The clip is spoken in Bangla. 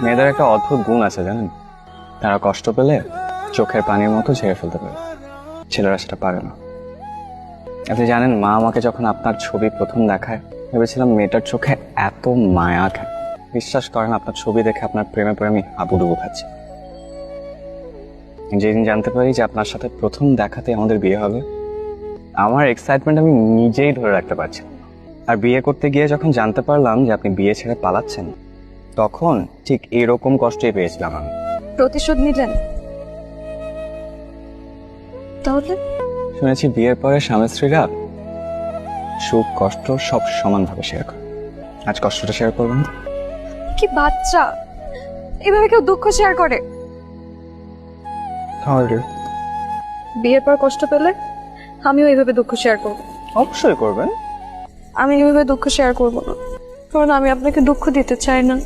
মেয়েদের একটা অদ্ভুত গুণ আছে জানেন, তারা কষ্ট পেলে চোখের পানির মতো ঝেড়ে ফেলতে পারে, ছেলেরা সেটা পারে না। আপনি জানেন, মা আমাকে যখন আপনার ছবি প্রথম দেখায় ভেবেছিলাম মেয়েটার চোখে এত মায়া কেন। বিশ্বাস করেন, আপনার ছবি দেখে আপনার প্রেমে পড়ে আমি হাবুডুবু খাচ্ছি। যেদিন জানতে পারি যে আপনার সাথে প্রথম দেখাতে আমাদের বিয়ে হবে, আমার এক্সাইটমেন্ট আমি নিজেই ধরে রাখতে পারছি না। আর বিয়ে করতে গিয়ে যখন জানতে পারলাম যে আপনি বিয়ে ছেড়ে পালাচ্ছেন, তখন ঠিক এরকম কষ্টই পেয়েছিলাম আমি। প্রতিশোধ নিলেন তাহলে? শুনেছি বিয়ের পরে স্বামী স্ত্রীরা সুখ কষ্ট সব সমানভাবে শেয়ার করে। আজ কষ্টটা শেয়ার করবেন? কি বাচ্চা, এভাবে কেউ দুঃখ শেয়ার করে? তাহলে বিয়ের পর কষ্ট পেলে আমিও এইভাবে দুঃখ শেয়ার করবো। অবশ্যই করবেন। আমি এইভাবে দুঃখ শেয়ার করবো না, কারণ আমি আপনাকে দুঃখ দিতে চাই না।